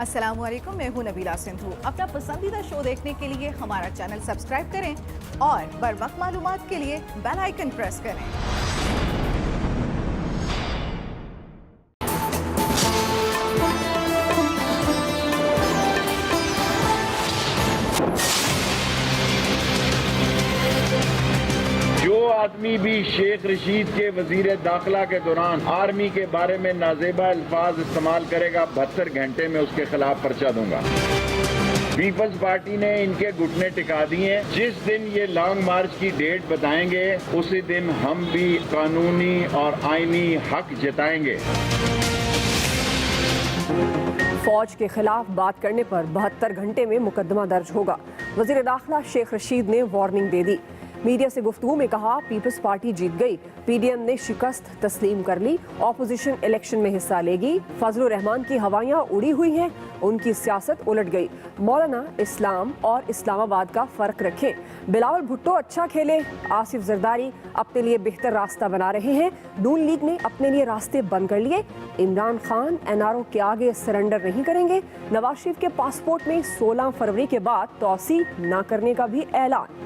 अस्सलामुअलैकुम, मैं हूं नबीला सिंधु। अपना पसंदीदा शो देखने के लिए हमारा चैनल सब्सक्राइब करें और बर वक्त मालूमात के लिए बेल आइकन प्रेस करें। आदमी भी शेख रशीद के वजीर दाखिला के दौरान आर्मी के बारे में नाजेबा अल्फाज इस्तेमाल करेगा, 72 घंटे में उसके खिलाफ पर्चा दूंगा। पीपल्स पार्टी ने इनके घुटने टिका दिए। जिस दिन ये लॉन्ग मार्च की डेट बताएंगे उसी दिन हम भी कानूनी और आईनी हक जताएंगे। फौज के खिलाफ बात करने पर 72 घंटे में मुकदमा दर्ज होगा। वजीर दाखिला शेख रशीद ने वार्निंग दे दी। मीडिया से गुफ्तगू में कहा, पीपल्स पार्टी जीत गई, पीडीएम ने शिकस्त तस्लीम कर ली, ऑपोजिशन इलेक्शन में हिस्सा लेगी, फजलुर रहमान की हवाइयां उड़ी हुई हैं, उनकी सियासत उलट गई। मौलाना इस्लाम और इस्लामाबाद का फर्क रखें। बिलावल भुट्टो अच्छा खेले, आसिफ जरदारी अपने लिए बेहतर रास्ता बना रहे हैं। नून लीग ने अपने लिए रास्ते बंद कर लिए। इमरान खान एनआरओ के आगे सरेंडर नहीं करेंगे। नवाज शरीफ के पासपोर्ट में 16 फरवरी के बाद तौसी न करने का भी ऐलान।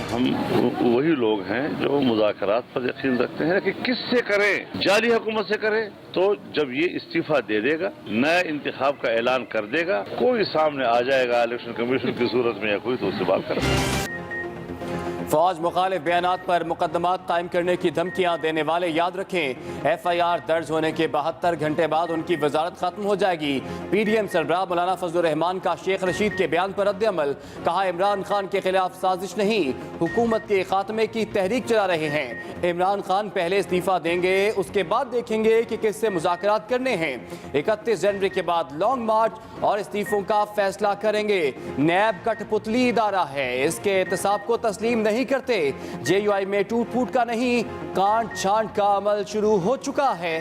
हम वही लोग हैं जो मुज़ाकरात पर यकीन रखते हैं कि किससे करें, जाली हुकूमत से करें। तो जब ये इस्तीफा दे देगा, नए इंतखाब का ऐलान कर देगा, कोई सामने आ जाएगा इलेक्शन कमीशन की सूरत में या कोई, तो उससे बात करें। फौज मुखालिफ बयानात पर मुकदमात कायम करने की धमकियां देने वाले याद रखें, एफआईआर दर्ज होने के 72 घंटे बाद उनकी वजारत खत्म हो जाएगी। पीडीएम सरबराह मौलाना फजलुर रहमान का शेख रशीद के बयान पर रद्द अमल। कहा, इमरान खान के खिलाफ साजिश नहीं, हुकूमत के खात्मे की तहरीक चला रहे हैं। इमरान खान पहले इस्तीफा देंगे, उसके बाद देखेंगे कि किससे मुज़ाकरात करने हैं। 31 जनवरी के बाद लॉन्ग मार्च और इस्तीफों का फैसला करेंगे। नैब कठपुतली इदारा है, इसके एहतसाब को तस्लीम नहीं करते। जेयूआई में टूट फूट का नहीं, कांट छांट का अमल शुरू हो चुका है।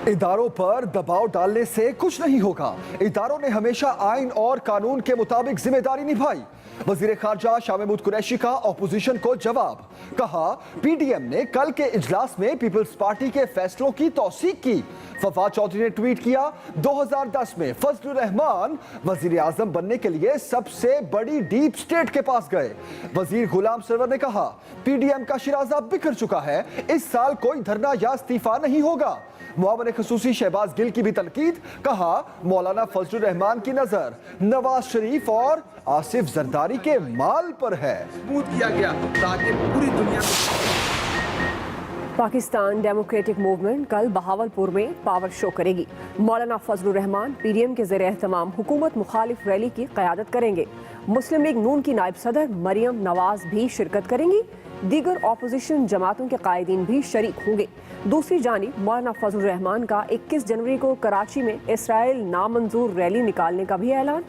इदारों पर दबाव डालने से कुछ नहीं होगा। इदारों ने हमेशा आइन और कानून के मुताबिक जिम्मेदारी निभाई। वजीर खारजा शाह महमूद कुरैशी का ऑपोजिशन को जवाब। कहा, पीडीएम ने कल के इजलास में पीपल्स पार्टी के फैसलों की तौसीक की। फवाद चौधरी ने ट्वीट किया, 2010 में फजलुर रहमान वजीर आजम बनने के लिए सबसे बड़ी डीप स्टेट के पास गए। वजीर गुलाम सरवर ने कहा, पीडीएम का शिराजा बिखर चुका है, इस साल कोई धरना या इस्तीफा नहीं होगा। मुआवन खसूसी शहबाज गिल की भी तनकीद। कहा, मौलाना फजलुर रहमान की नजर नवाज शरीफ और आसिफ जरदारी के माल पर है। किया गया ताकि पूरी दुनिया पाकिस्तान डेमोक्रेटिक मूवमेंट कल बहावलपुर में पावर शो करेगी। मौलाना फजलुर रहमान पीडीएम के ज़ेर एहतमाम हुकूमत मुखालिफ रैली की क़यादत करेंगे। मुस्लिम लीग नून की नायब सदर मरियम नवाज भी शिरकत करेंगी। दीगर ऑपोजिशन जमातों के कायदीन भी शरीक होंगे। दूसरी जानिब मौलाना फजलुर रहमान का 21 जनवरी को कराची में इसराइल नामंजूर रैली निकालने का भी ऐलान।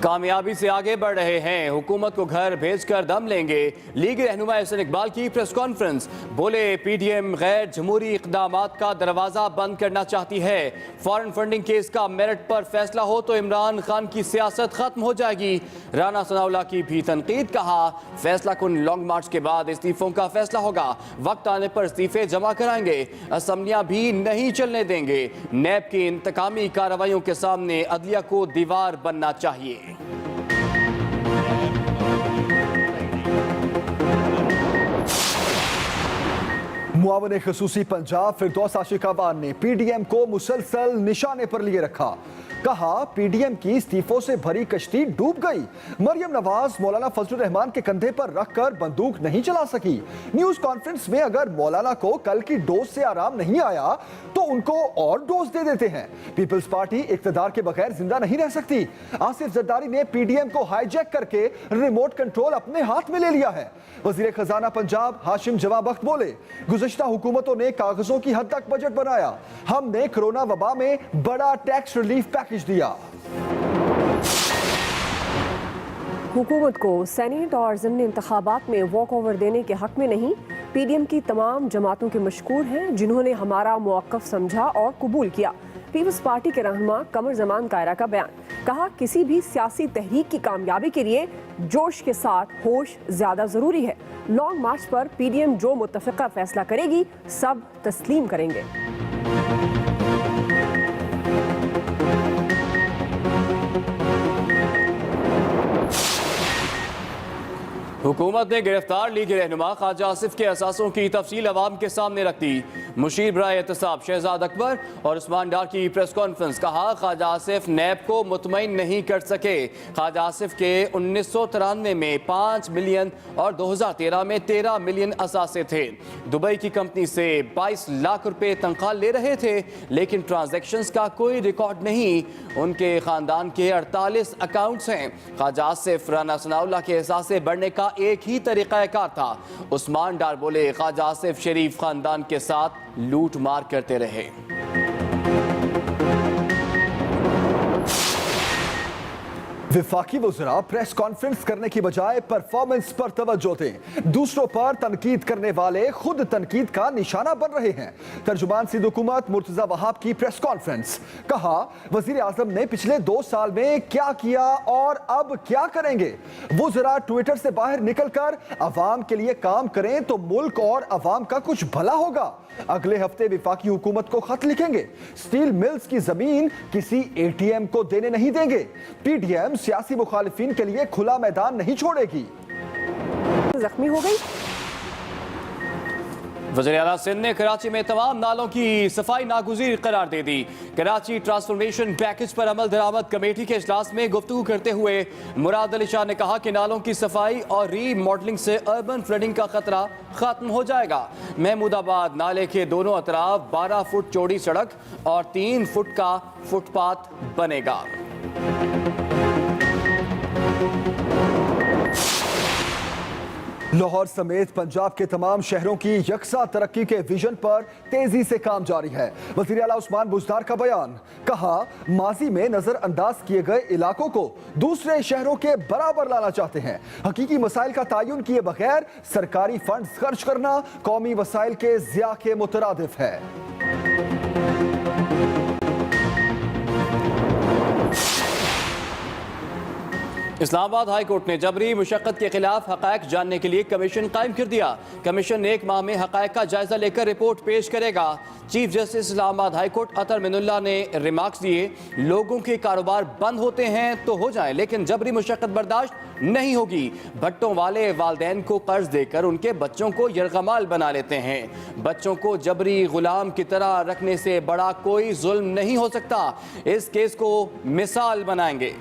कामयाबी से आगे बढ़ रहे हैं, हुकूमत को घर भेजकर दम लेंगे। लीग रहनुमा एहसन इकबाल की प्रेस कॉन्फ्रेंस। बोले, पीडीएम गैर जमहूरी इक़दामात का दरवाज़ा बंद करना चाहती है। फॉरेन फंडिंग केस का मेरिट पर फैसला हो तो इमरान खान की सियासत खत्म हो जाएगी। राना सनाउल्लाह की भी तनकीद। कहा, फैसला कुन लॉन्ग मार्च के बाद इस्तीफों का फैसला होगा, वक्त आने पर इस्तीफे जमा कराएंगे, असम्बलियां भी नहीं चलने देंगे। नैब की इंतकामी कार्रवाइयों के सामने अदलिया को दीवार बनना चाहिए। मुआवन खसूसी पंजाब फिरदौस आशिकाबाद ने पीडीएम को मुसलसल निशाने पर लिए रखा। कहा, पीडीएम की इस्तीफों से भरी कश्ती डूब गई। मरियम नवाज मौलाना फजलुर रहमान के कंधे पर रखकर बंदूक नहीं चला सकी। न्यूज कॉन्फ्रेंस में अगर मौलाना को कल की डोज से आराम नहीं आया तो उनको और डोज दे देते हैं। पीपल्स पार्टी इक्तदार के बगैर जिंदा नहीं रह सकती। आसिफ जरदारी ने पीडीएम को हाईजैक करके रिमोट कंट्रोल अपने हाथ में ले लिया है। वजीर खजाना पंजाब हाशिम जवाबख्त बोले, गुज़श्ता हुकूमतों ने कागजों की हद तक बजट बनाया, हमने कोरोना वबा में बड़ा टैक्स रिलीफ पैकेज दिया। हुकूमत को सेनेट और ज़िमनी इंतखाबात में वॉक ओवर देने के हक में नहीं। पीडीएम की तमाम जमातों के मशकूर हैं जिन्होंने हमारा मौक़िफ़ समझा और कबूल किया। पीपल्स पार्टी के रहनुमा कमर जमान कायरा का बयान। कहा, किसी भी सियासी तहरीक की कामयाबी के लिए जोश के साथ होश ज़्यादा ज़रूरी है। लॉन्ग मार्च पर पीडीएम जो मुत्तफ़िक़ा फैसला करेगी सब तस्लीम करेंगे। हुकूमत ने गिरफ्तार लीग रहनुमा ख्वाजा आसिफ के असासों की तफसील अवाम के सामने रख दी। मुशीर बराए एहतसाब शहजाद अकबर और उस्मान डार की प्रेस कॉन्फ्रेंस। कहा, ख्वाजा आसिफ नैब को मुतमईन नहीं कर सके। ख्वाजा आसिफ के 1993 में 5 मिलियन और 2013 में 13 मिलियन असासे थे। दुबई की कंपनी से 22 लाख रुपए तनख्वाह ले रहे थे, लेकिन ट्रांजैक्शंस का कोई रिकॉर्ड नहीं। उनके खानदान के 48 अकाउंट्स हैं। ख्वाजा आसिफ राना सनाउल्लाह के असासे बढ़ने का एक ही तरीक़ाकार था। उस्मान डार बोले, ख्वाजा आसिफ शरीफ खानदान के साथ लूट मार करते रहे। विफाकी वज़रा प्रेस कॉन्फ्रेंस करने की बजाय परफॉर्मेंस पर तवज्जो दें। दूसरों पर तनकीद करने वाले खुद तनकीद का निशाना बन रहे हैं। तर्जुमान सिंध हुकूमत मुर्तज़ा वहाब की प्रेस कॉन्फ्रेंस। कहा, वज़ीर आज़म ने पिछले 2 साल में क्या किया और अब क्या करेंगे। वो जरा ट्विटर से बाहर निकलकर अवाम के लिए काम करें तो मुल्क और अवाम का कुछ भला होगा। अगले हफ्ते विफाकी हुकूमत को खत लिखेंगे। स्टील मिल्स की जमीन किसी एटीएम को देने नहीं देंगे। पीडीएम सियासी मुखालिफिन के लिए खुला मैदान नहीं छोड़ेगी। जख्मी हो गई। वज़ीर आला सिंध ने कराची में तमाम नालों की सफाई नागुज़ीर करार दे दी। कराची ट्रांसफॉर्मेशन पैकेज पर अमल दरामद कमेटी के इजलास में गुफ्तगू करते हुए मुराद अली शाह ने कहा कि नालों की सफाई और री मॉडलिंग से अर्बन फ्लडिंग का खतरा खत्म हो जाएगा। महमूदाबाद नाले के दोनों अतराफ 12 फुट चौड़ी सड़क और 3 फुट का फुटपाथ बनेगा। लाहौर समेत पंजाब के तमाम शहरों की यकसा तरक्की के विजन पर तेजी से काम जारी है। वज़ीर आला उस्मान बुज़दार का बयान। कहा, माजी में नजरअंदाज किए गए इलाकों को दूसरे शहरों के बराबर लाना चाहते हैं। हकीकी मसाइल का तयन किए बगैर सरकारी फंड खर्च करना कौमी वसाइल के ज़िया के मुतरादिफ है। इस्लामाबाद हाई कोर्ट ने जबरी मुशक्कत के खिलाफ हक़ाइक़ जानने के लिए कमीशन कायम कर दिया। कमीशन 1 माह में हक़ाइक़ का जायजा लेकर रिपोर्ट पेश करेगा। Chief justice Islamabad high court Athar Minallah ने रिमार्क्स दिए, लोगों के कारोबार बंद होते हैं तो हो जाए, लेकिन जबरी मुशक्कत बर्दाश्त नहीं होगी। भट्टों वाले वालदैन को कर्ज देकर उनके बच्चों को यरगमाल बना लेते हैं। बच्चों को जबरी गुलाम की तरह रखने से बड़ा कोई जुल्म नहीं हो सकता। इस केस को मिसाल बनाएंगे।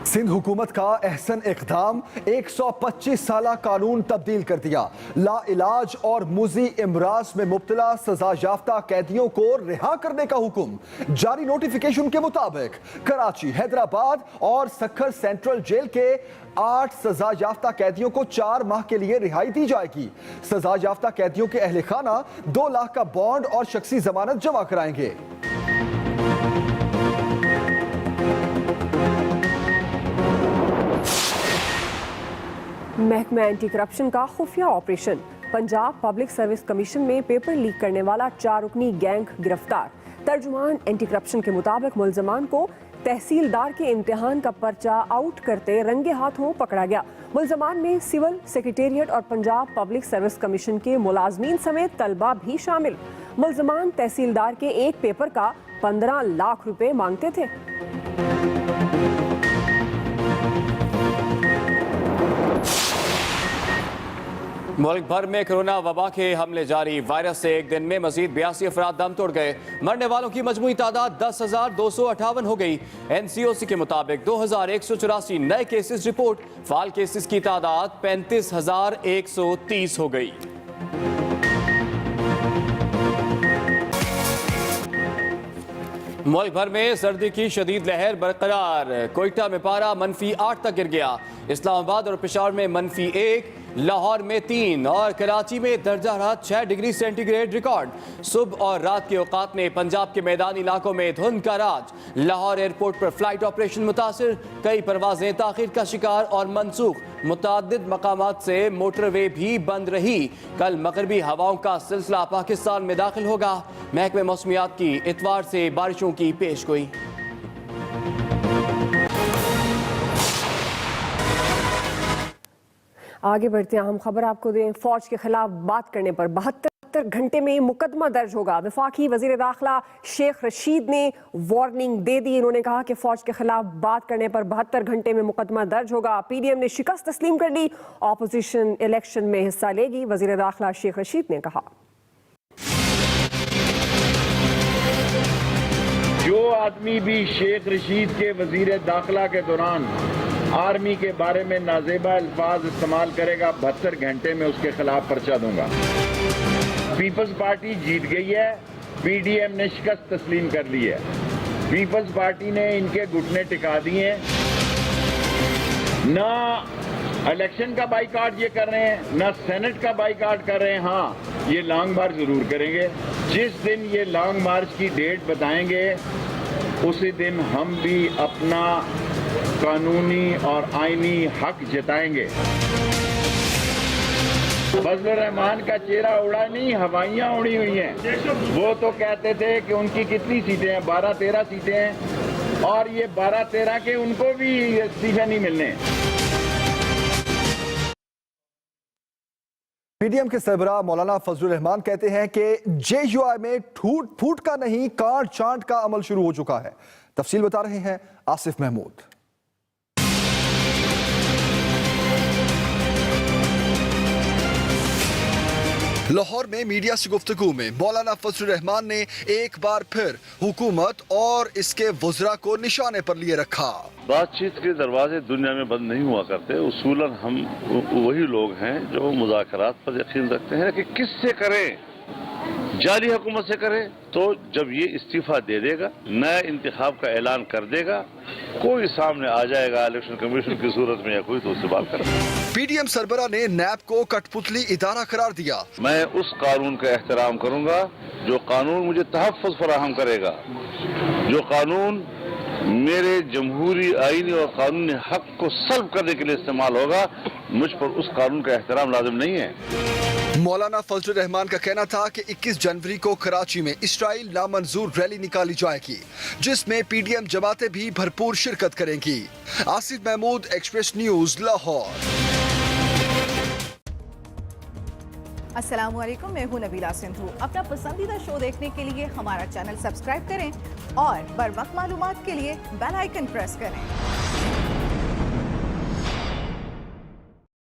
सिंध हुकूमत का अहसन इक़दाम 125 साला कानून तब्दील कर दिया। ला इलाज और मुजी इमराज में मुब्तला सजा याफ्ता कैदियों को रिहा करने का हुक्म। जारी नोटिफिकेशन के मुताबिक कराची, हैदराबाद और सक्खर सेंट्रल जेल के 8 सजा याफ्ता कैदियों को 4 माह के लिए रिहाई दी जाएगी। सजा याफ्ता कैदियों के अहले खाना 2 लाख का बॉन्ड और शख्सी जमानत जमा कराएंगे। महकमा एंटी करप्शन का खुफिया operation. Punjab public service commission में पेपर लीक करने वाला 4 रुकनी गैंग गिरफ्तार। तर्जुमान एंटी करप्शन के मुताबिक मुल्जमान को तहसीलदार के इम्तिहान का पर्चा आउट करते रंगे हाथों पकड़ा गया। मुल्जमान में सिविल सेक्रेटेरिएट और पंजाब पब्लिक सर्विस कमीशन के मुलाजमीन समेत तलबा भी शामिल। मुल्जमान तहसीलदार के एक पेपर का 15 लाख रुपए मांगते थे। मुल्क भर में कोरोना वबा के हमले जारी। वायरस से एक दिन में मजीद 82 अफराद दम तोड़ गए। मरने वालों की मजमूई तादाद 10,258 हो गई। NCOC के मुताबिक 2,184 नए केसेस रिपोर्ट। फाल केसेस की तादाद 35,130 हो गई। मुल्क भर में सर्दी की शदीद लहर बरकरार। कोयटा में पारा -8 तक गिर गया। इस्लामाबाद और पेशावर में -1, लाहौर में 3 और कराची में दर्जा रहा 6 डिग्री सेंटीग्रेड रिकॉर्ड। सुबह और रात के औकात में पंजाब के मैदानी इलाकों में धुंध का राज। लाहौर एयरपोर्ट पर फ्लाइट ऑपरेशन मुतासिर, कई परवाजें ताखीर का शिकार और मनसूख। मुतादिद मकामात से मोटरवे भी बंद रही। कल मगरबी हवाओं का सिलसिला पाकिस्तान में दाखिल होगा। महकमे मौसमियात की इतवार से बारिशों की पेशगोई। आगे बढ़ते हैं, अहम खबर आपको दें। फौज के खिलाफ बात करने पर 72 घंटे में मुकदमा दर्ज होगा। वफाकी वजीर दाखिला शेख रशीद ने वार्निंग दे दी। इन्होंने कहा कि फौज के खिलाफ बात करने पर 72 घंटे में मुकदमा दर्ज होगा। पीडीएम ने शिकस्त तस्लीम कर ली, ऑपोजिशन इलेक्शन में हिस्सा लेगी। वजीर दाखिला शेख रशीद ने कहा, जो आदमी भी शेख रशीद के वजीर दाखिला के दौरान आर्मी के बारे में नाजेबा अल्फाज इस्तेमाल करेगा, 72 घंटे में उसके खिलाफ पर्चा दूंगा। पीपल्स पार्टी जीत गई है, पीडीएम ने शिकस्त तस्लीम कर ली है। पीपल्स पार्टी ने इनके घुटने टिका दिए। ना इलेक्शन का बाइकआउट ये कर रहे हैं, ना सेनेट का बाइकआउट कर रहे हैं। हाँ, ये लॉन्ग मार्च जरूर करेंगे। जिस दिन ये लॉन्ग मार्च की डेट बताएंगे उसी दिन हम भी अपना कानूनी और आईनी हक जताएंगे। फजलुर रहमान का चेहरा उड़ा नहीं, हवाइयां उड़ी हुई हैं। वो तो कहते थे कि उनकी कितनी सीटें हैं, 12-13 सीटें हैं, और ये 12-13 के उनको भी इस्तीफे नहीं मिलने। पीडीएम के सरबराह मौलाना फजलुर रहमान कहते हैं कि जेयूआई में ठूट फूट का नहीं, काट चांट का अमल शुरू हो चुका है। तफसील बता रहे हैं आसिफ महमूद। लाहौर में मीडिया से गुफ्तगू में मौलाना फजलुर रहमान ने एक बार फिर हुकूमत और इसके वज़रा को निशाने पर लिए रखा। बातचीत के दरवाजे दुनिया में बंद नहीं हुआ करते। उसूलन हम वही लोग हैं जो मुज़ाकरात पर यकीन रखते हैं कि किससे करें, जाली हुकूमत से करें। तो जब ये इस्तीफा दे देगा, नया इंतखाब का ऐलान कर देगा, कोई सामने आ जाएगा इलेक्शन कमीशन की सूरत में या कोई, तो उससे बात करेगा। पीडीएम सरबराह ने नैब को कठपुतली इदारा करार दिया। मैं उस कानून का एहतराम करूंगा जो कानून मुझे तहफ़्फ़ुज़ फराहम करेगा, जो कानून मेरे जमहूरी आईनी और कानूनी हक को सल्ब करने के लिए इस्तेमाल होगा। मुझ पर उस कानून का एहतराम लाजिम नहीं है। मौलाना फजलुर रहमान का कहना था कि 21 जनवरी को कराची में इसराइल नामंजूर रैली निकाली जाएगी, जिसमें पीडीएम जमातें भी भरपूर शिरकत करेंगी। Asif Mahmood, express news, Lahore. अस्सलाम वालेकुम, मैं हूं नबीला सिंधु। अपना पसंदीदा शो देखने के लिए हमारा चैनल सब्सक्राइब करें और बर वक्त मालूमात के लिए बेल आइकन प्रेस करें।